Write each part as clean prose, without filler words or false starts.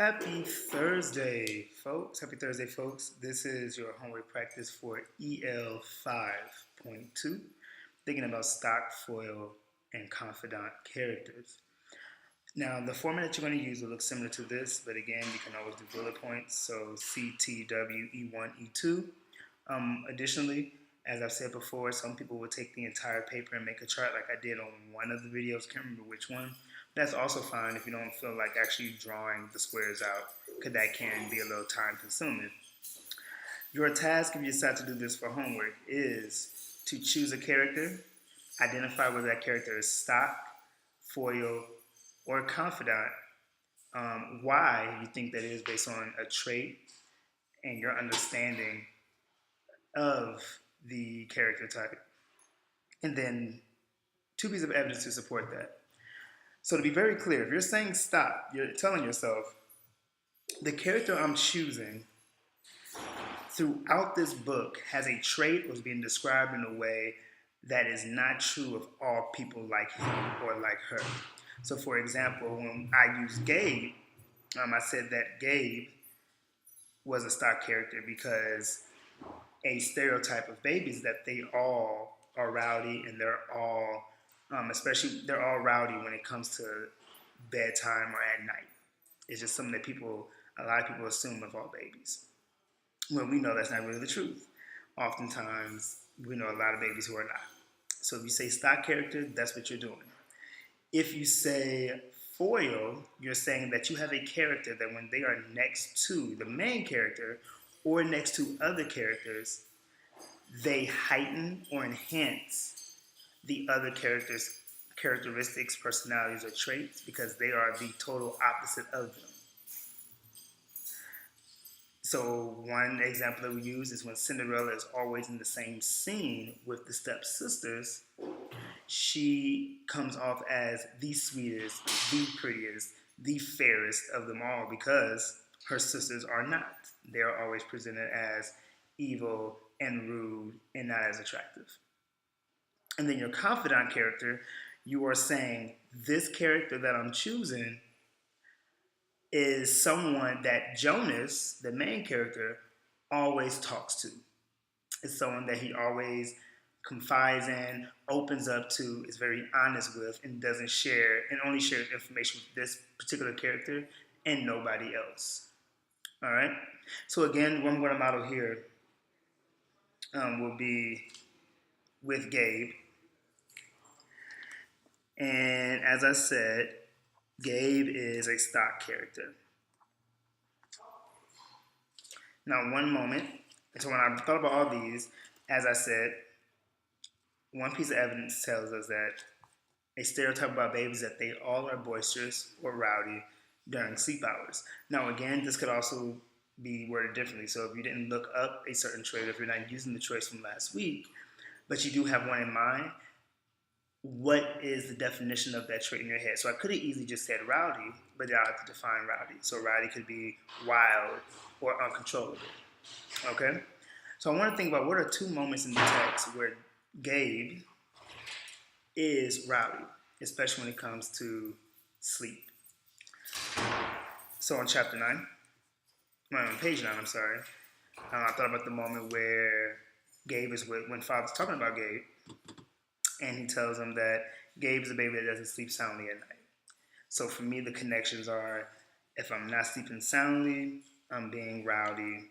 Happy Thursday, folks. Happy Thursday, folks. This is your homework practice for EL5.2, thinking about stock, foil, and confidant characters. Now, the format that you're going to use will look similar to this, but again, you can always do bullet points. So CTW, E1, E2. Additionally, as I've said before, some people will take the entire paper and make a chart like I did on one of the videos. Can't remember which one. That's also fine if you don't feel like actually drawing the squares out, because that can be a little time consuming. Your task, if you decide to do this for homework, is to choose a character, identify whether that character is stock, foil, or confidant, why you think that is based on a trait and your understanding of the character type, and then two pieces of evidence to support that. So to be very clear, if you're saying stop, you're telling yourself, the character I'm choosing throughout this book has a trait or is being described in a way that is not true of all people like him or like her. So for example, when I used Gabe, I said that Gabe was a stock character because a stereotype of babies that they all are rowdy and they're all especially they're all rowdy when it comes to bedtime or at night. It's just something that a lot of people assume of all babies. When we know that's not really the truth. Oftentimes, we know a lot of babies who are not. So if you say stock character, that's what you're doing. If you say foil, you're saying that you have a character that when they are next to the main character or next to other characters, they heighten or enhance the other characters' characteristics, personalities, or traits because they are the total opposite of them. So one example that we use is when Cinderella is always in the same scene with the stepsisters, she comes off as the sweetest, the prettiest, the fairest of them all because her sisters are not. They are always presented as evil and rude and not as attractive. And then your confidant character, you are saying this character that I'm choosing is someone that Jonas, the main character, always talks to. It's someone that he always confides in, opens up to, is very honest with, and doesn't share, and only shares information with this particular character and nobody else. All right? So again, one word model here will be with Gabe. And as I said, Gabe is a stock character. Now, one moment. So when I thought about all these, as I said, one piece of evidence tells us that a stereotype about babies is that they all are boisterous or rowdy during sleep hours. Now, again, this could also be worded differently. So if you didn't look up a certain trait, if you're not using the traits from last week, but you do have one in mind, what is the definition of that trait in your head? So I could have easily just said rowdy, but I have to define rowdy. So rowdy could be wild or uncontrollable. Okay? So I want to think about what are two moments in the text where Gabe is rowdy, especially when it comes to sleep. So on chapter 9, on page 9, I'm sorry, I thought about the moment where Gabe is when Father's talking about Gabe, and he tells him that Gabe is a baby that doesn't sleep soundly at night. So for me, the connections are if I'm not sleeping soundly, I'm being rowdy.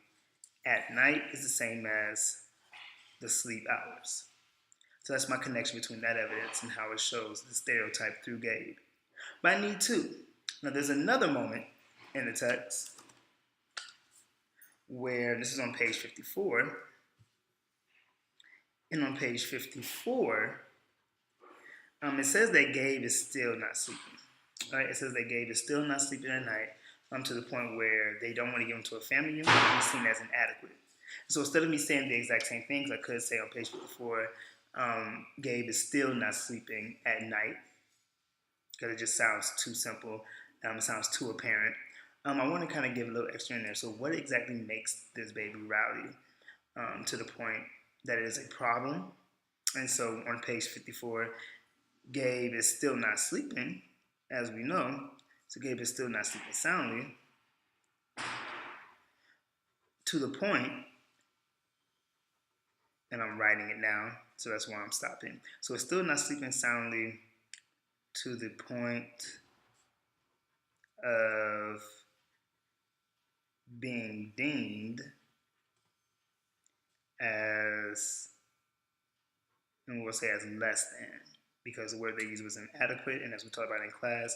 At night is the same as the sleep hours. So that's my connection between that evidence and how it shows the stereotype through Gabe. But I need two. Now there's another moment in the text where, this is on page 54, and on page 54, it says that Gabe is still not sleeping. Right? It says that Gabe is still not sleeping at night to the point where they don't want to give him to a family unit. He's seen as inadequate. So instead of me saying the exact same things, I could say on page 54, Gabe is still not sleeping at night because it just sounds too simple. It sounds too apparent. I want to kind of give a little extra in there. So what exactly makes this baby rowdy to the point that it is a problem? And so on page 54, Gabe is still not sleeping, as we know. So Gabe is still not sleeping soundly. to the point, and I'm writing it down, so that's why I'm stopping. So it's still not sleeping soundly to the point of being deemed as, and we'll say as less than, because the word they used was inadequate, and as we talked about in class,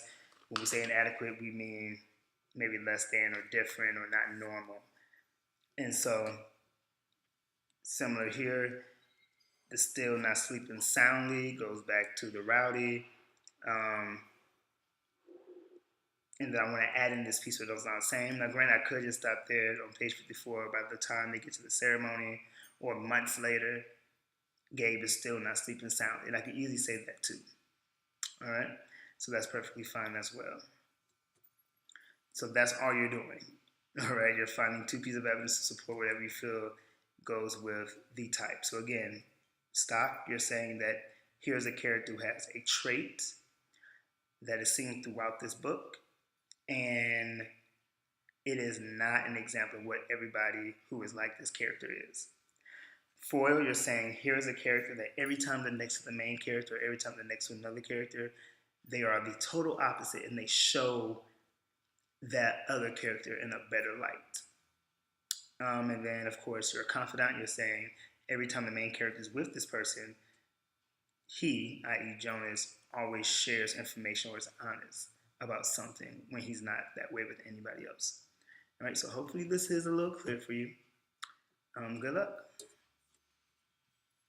when we say inadequate, we mean maybe less than or different or not normal. And so, similar here, the still not sleeping soundly goes back to the rowdy. And then I want to add in this piece where those sound the same. Now, granted, I could just stop there on page 54 by the time they get to the ceremony, or months later, Gabe is still not sleeping soundly. And I can easily say that too. All right? So that's perfectly fine as well. So that's all you're doing. All right? You're finding two pieces of evidence to support whatever you feel goes with the type. So again, stop. You're saying that here's a character who has a trait that is seen throughout this book, and it is not an example of what everybody who is like this character is. Foil, you're saying here's a character that every time they're next to the main character, every time they're next to another character, they are the total opposite, and they show that other character in a better light. And then, of course, you're a confidant. You're saying every time the main character is with this person, he, i.e. Jonas, always shares information or is honest about something when he's not that way with anybody else. All right, so hopefully this is a little clear for you. Good luck.